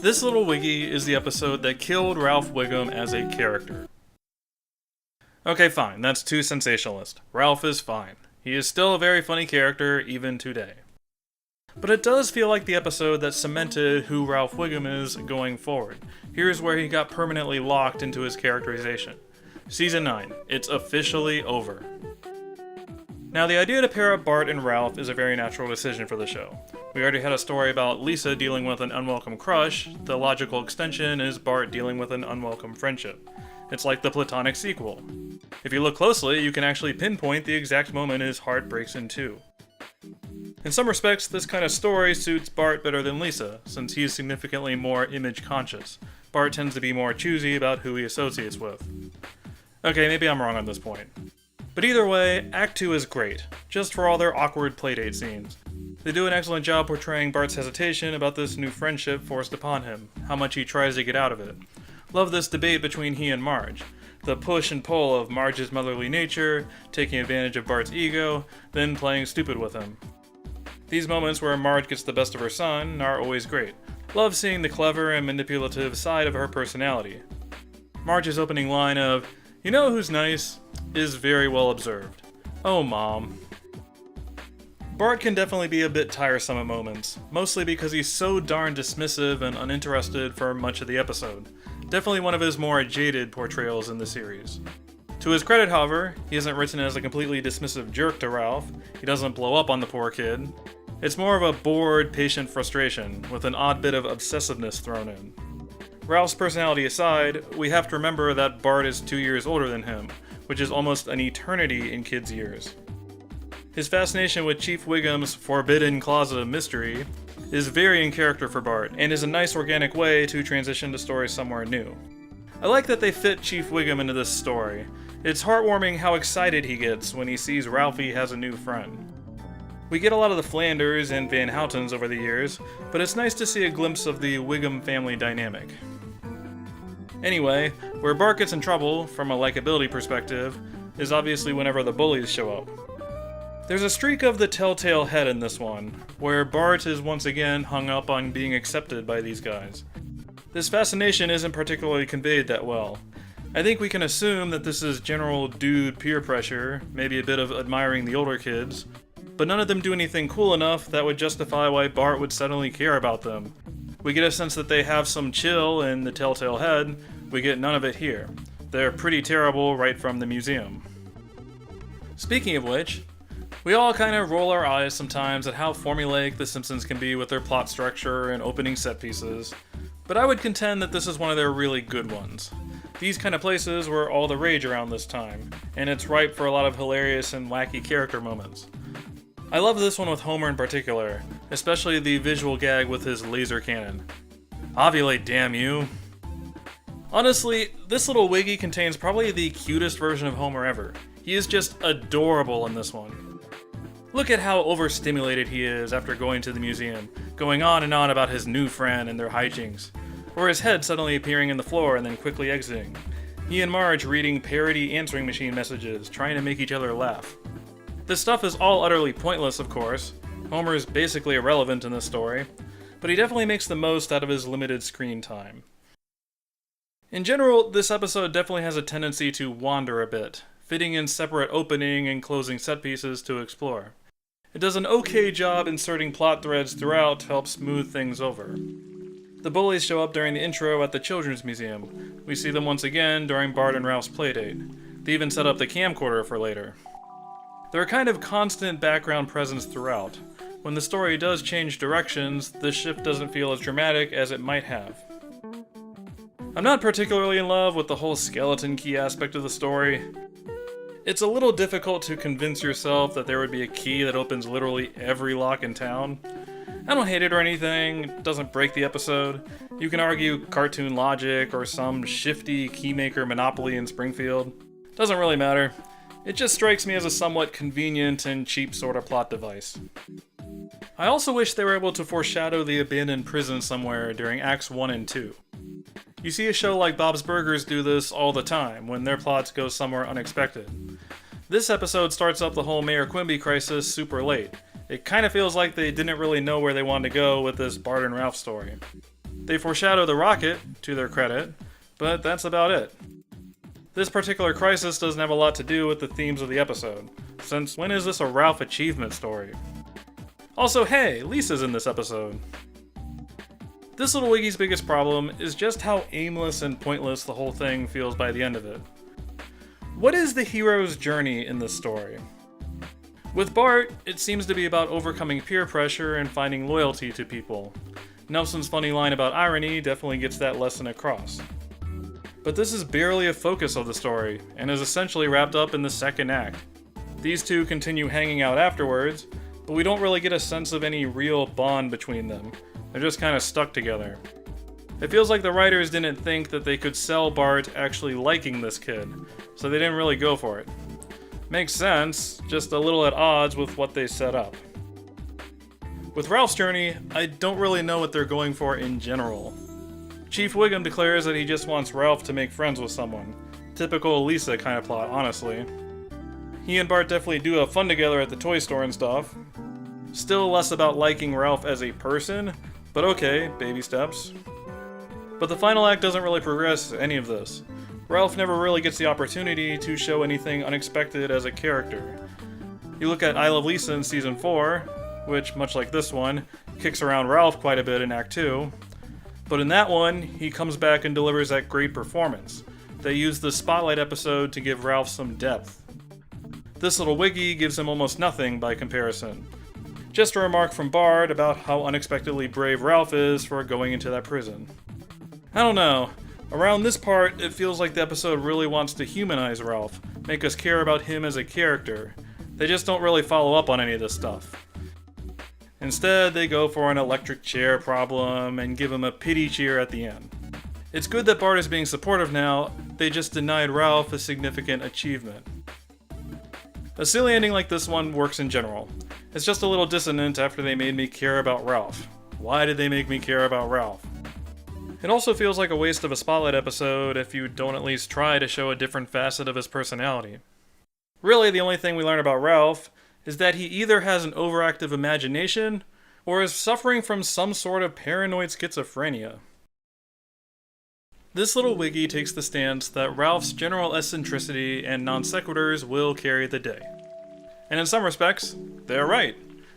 This Little Wiggy is the episode that killed Ralph Wiggum as a character. Okay, fine, that's too sensationalist. Ralph is fine. He is still a very funny character, even today. But it does feel like the episode that cemented who Ralph Wiggum is going forward. Here's where he got permanently locked into his characterization. Season 9. It's officially over. Now, the idea to pair up Bart and Ralph is a very natural decision for the show. We already had a story about Lisa dealing with an unwelcome crush. The logical extension is Bart dealing with an unwelcome friendship. It's like the platonic sequel. If you look closely, you can actually pinpoint the exact moment his heart breaks in two. In some respects, this kind of story suits Bart better than Lisa, since he's significantly more image conscious. Bart tends to be more choosy about who he associates with. Okay, maybe I'm wrong on this point. But either way, Act 2 is great, just for all their awkward playdate scenes. They do an excellent job portraying Bart's hesitation about this new friendship forced upon him, how much he tries to get out of it. Love this debate between he and Marge. The push and pull of Marge's motherly nature, taking advantage of Bart's ego, then playing stupid with him. These moments where Marge gets the best of her son are always great. Love seeing the clever and manipulative side of her personality. Marge's opening line of, "You know who's nice?" is very well observed. Oh, Mom. Bart can definitely be a bit tiresome at moments, mostly because he's so darn dismissive and uninterested for much of the episode. Definitely one of his more jaded portrayals in the series. To his credit, however, he isn't written as a completely dismissive jerk to Ralph. He doesn't blow up on the poor kid. It's more of a bored, patient frustration, with an odd bit of obsessiveness thrown in. Ralph's personality aside, we have to remember that Bart is 2 years older than him, which is almost an eternity in kids' years. His fascination with Chief Wiggum's forbidden closet of mystery is very in character for Bart, and is a nice organic way to transition the story somewhere new. I like that they fit Chief Wiggum into this story. It's heartwarming how excited he gets when he sees Ralphie has a new friend. We get a lot of the Flanders and Van Houtens over the years, but it's nice to see a glimpse of the Wiggum family dynamic. Anyway, where Bart gets in trouble, from a likability perspective, is obviously whenever the bullies show up. There's a streak of the telltale head in this one, where Bart is once again hung up on being accepted by these guys. This fascination isn't particularly conveyed that well. I think we can assume that this is general dude peer pressure, maybe a bit of admiring the older kids, but none of them do anything cool enough that would justify why Bart would suddenly care about them. We get a sense that they have some chill in the telltale head. We get none of it here. They're pretty terrible right from the museum. Speaking of which, we all kind of roll our eyes sometimes at how formulaic The Simpsons can be with their plot structure and opening set pieces, but I would contend that this is one of their really good ones. These kind of places were all the rage around this time, and it's ripe for a lot of hilarious and wacky character moments. I love this one with Homer in particular, especially the visual gag with his laser cannon. Ovulate, damn you! Honestly, this little Wiggy contains probably the cutest version of Homer ever. He is just adorable in this one. Look at how overstimulated he is after going to the museum, going on and on about his new friend and their hijinks, or his head suddenly appearing in the floor and then quickly exiting. He and Marge reading parody answering machine messages, trying to make each other laugh. This stuff is all utterly pointless, of course. Homer is basically irrelevant in this story, but he definitely makes the most out of his limited screen time. In general, this episode definitely has a tendency to wander a bit, fitting in separate opening and closing set pieces to explore. It does an okay job inserting plot threads throughout to help smooth things over. The bullies show up during the intro at the Children's Museum. We see them once again during Bart and Ralph's playdate. They even set up the camcorder for later. They're a kind of constant background presence throughout. When the story does change directions, the shift doesn't feel as dramatic as it might have. I'm not particularly in love with the whole skeleton key aspect of the story. It's a little difficult to convince yourself that there would be a key that opens literally every lock in town. I don't hate it or anything, it doesn't break the episode. You can argue cartoon logic or some shifty keymaker monopoly in Springfield. Doesn't really matter. It just strikes me as a somewhat convenient and cheap sort of plot device. I also wish they were able to foreshadow the abandoned prison somewhere during Acts 1 and 2. You see a show like Bob's Burgers do this all the time, when their plots go somewhere unexpected. This episode starts up the whole Mayor Quimby crisis super late. It kind of feels like they didn't really know where they wanted to go with this Bart and Ralph story. They foreshadow the rocket, to their credit, but that's about it. This particular crisis doesn't have a lot to do with the themes of the episode, since when is this a Ralph achievement story? Also, hey, Lisa's in this episode. This little Wiggy's biggest problem is just how aimless and pointless the whole thing feels by the end of it. What is the hero's journey in this story? With Bart, it seems to be about overcoming peer pressure and finding loyalty to people. Nelson's funny line about irony definitely gets that lesson across. But this is barely a focus of the story, and is essentially wrapped up in the second act. These two continue hanging out afterwards, but we don't really get a sense of any real bond between them. They're just kind of stuck together. It feels like the writers didn't think that they could sell Bart actually liking this kid, so they didn't really go for it. Makes sense, just a little at odds with what they set up. With Ralph's journey, I don't really know what they're going for in general. Chief Wiggum declares that he just wants Ralph to make friends with someone. Typical Lisa kind of plot, honestly. He and Bart definitely do have fun together at the toy store and stuff. Still less about liking Ralph as a person, but okay, baby steps. But the final act doesn't really progress any of this. Ralph never really gets the opportunity to show anything unexpected as a character. You look at I Love Lisa in Season 4, which, much like this one, kicks around Ralph quite a bit in Act 2. But in that one, he comes back and delivers that great performance. They use the Spotlight episode to give Ralph some depth. This little Wiggy gives him almost nothing by comparison. Just a remark from Bart about how unexpectedly brave Ralph is for going into that prison. I don't know. Around this part, it feels like the episode really wants to humanize Ralph, make us care about him as a character. They just don't really follow up on any of this stuff. Instead, they go for an electric chair problem and give him a pity cheer at the end. It's good that Bart is being supportive now, they just denied Ralph a significant achievement. A silly ending like this one works in general. It's just a little dissonant after they made me care about Ralph. Why did they make me care about Ralph? It also feels like a waste of a Spotlight episode if you don't at least try to show a different facet of his personality. Really, the only thing we learn about Ralph is that he either has an overactive imagination or is suffering from some sort of paranoid schizophrenia. This little Wiggy takes the stance that Ralph's general eccentricity and non sequiturs will carry the day. And in some respects, they're right.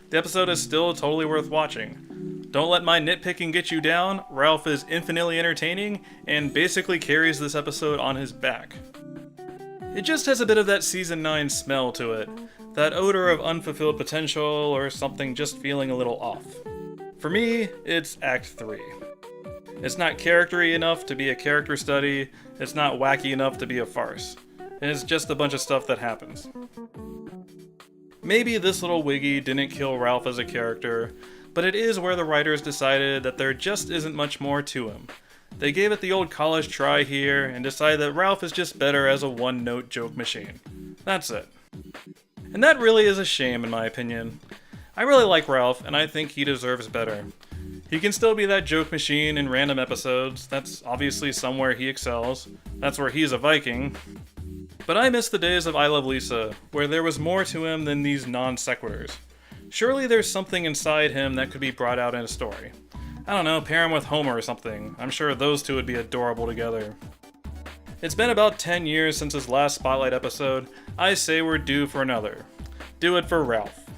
The episode is still totally worth watching. Don't let my nitpicking get you down. Ralph is infinitely entertaining and basically carries this episode on his back. It just has a bit of that Season 9 smell to it, that odor of unfulfilled potential or something just feeling a little off. For me, it's Act 3. It's not character-y enough to be a character study, it's not wacky enough to be a farce. It's just a bunch of stuff that happens. Maybe this little Wiggy didn't kill Ralph as a character, but it is where the writers decided that there just isn't much more to him. They gave it the old college try here and decided that Ralph is just better as a one-note joke machine. That's it. And that really is a shame in my opinion. I really like Ralph and I think he deserves better. He can still be that joke machine in random episodes, that's obviously somewhere he excels, that's where he's a Viking. But I miss the days of I Love Lisa, where there was more to him than these non-sequiturs. Surely there's something inside him that could be brought out in a story. I don't know, pair him with Homer or something. I'm sure those two would be adorable together. It's been about 10 years since his last Spotlight episode. I say we're due for another. Do it for Ralph.